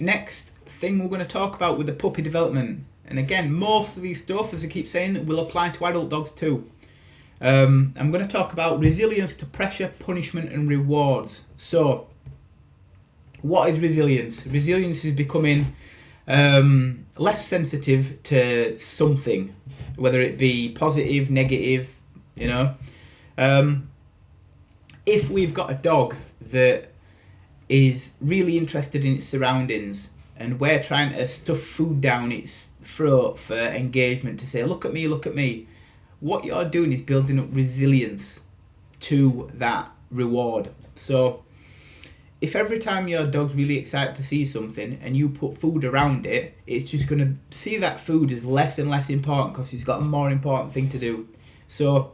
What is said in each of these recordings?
next thing we're going to talk about with the puppy development, and again, most of these stuff, as I keep saying, will apply to adult dogs too. I'm going to talk about resilience to pressure, punishment and rewards. So, what is resilience? Resilience is becoming less sensitive to something, whether it be positive, negative, you know. If we've got a dog that is really interested in its surroundings and we're trying to stuff food down its throat for engagement, to say, look at me, what you're doing is building up resilience to that reward. So if every time your dog's really excited to see something and you put food around it, it's just going to see that food as less and less important because it's got a more important thing to do. So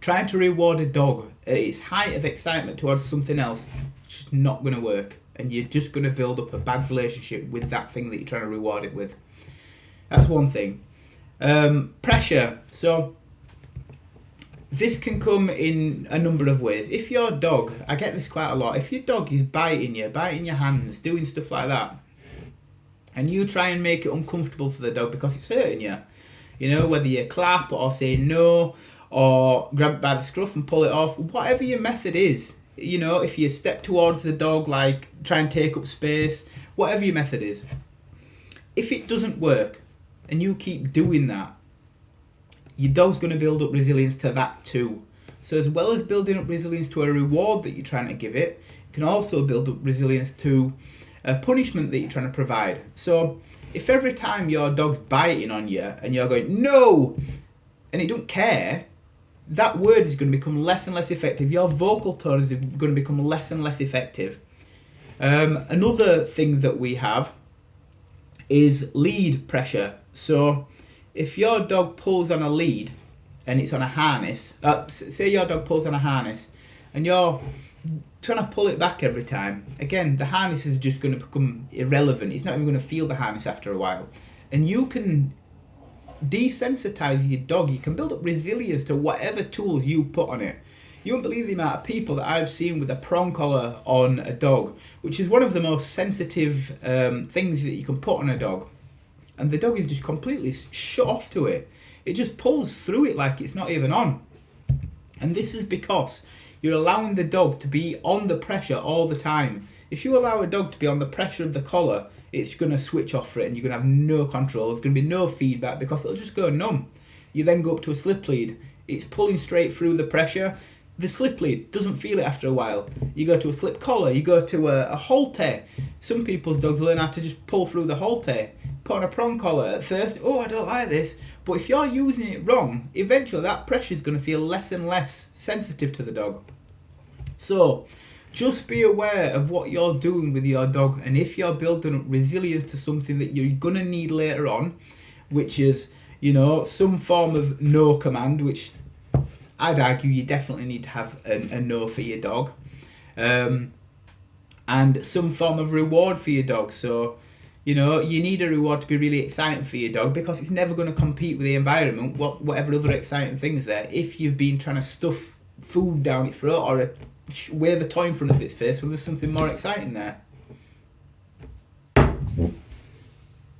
trying to reward a dog at its height of excitement towards something else, it's just not going to work. And you're just going to build up a bad relationship with that thing that you're trying to reward it with. That's one thing. Pressure. So this can come in a number of ways. If your dog, I get this quite a lot, if your dog is biting your hands, doing stuff like that, and you try and make it uncomfortable for the dog because it's hurting you, you know, whether you clap or say no, or grab it by the scruff and pull it off, whatever your method is, you know, if you step towards the dog, like try and take up space, whatever your method is, if it doesn't work and you keep doing that, your dog's going to build up resilience to that too. So as well as building up resilience to a reward that you're trying to give it, you can also build up resilience to a punishment that you're trying to provide. So if every time your dog's biting on you and you're going, no, and it don't care, that word is going to become less and less effective. Your vocal tone is going to become less and less effective. Another thing that we have is lead pressure. So if your dog pulls on a lead and it's on a harness, say your dog pulls on a harness and you're trying to pull it back every time, again, the harness is just going to become irrelevant. It's not even going to feel the harness after a while. And you can desensitize your dog. You can build up resilience to whatever tools you put on it. You won't believe the amount of people that I've seen with a prong collar on a dog, which is one of the most sensitive things that you can put on a dog. And the dog is just completely shut off to it. It just pulls through it like it's not even on. And this is because you're allowing the dog to be on the pressure all the time. If you allow a dog to be on the pressure of the collar, it's going to switch off for it and you're going to have no control. There's going to be no feedback because it'll just go numb. You then go up to a slip lead. It's pulling straight through the pressure. The slip lead doesn't feel it after a while. You go to a slip collar. You go to a halter. Some people's dogs learn how to just pull through the halter. Put on a prong collar at first. Oh, I don't like this. But if you're using it wrong, eventually that pressure is going to feel less and less sensitive to the dog. So just be aware of what you're doing with your dog, and if you're building up resilience to something that you're going to need later on, which is, you know, some form of no command, which I'd argue you definitely need to have a no for your dog, and some form of reward for your dog. So, you know, you need a reward to be really exciting for your dog because it's never going to compete with the environment, whatever other exciting things there, if you've been trying to stuff food down its throat or wave a toy in front of its face when there's something more exciting there.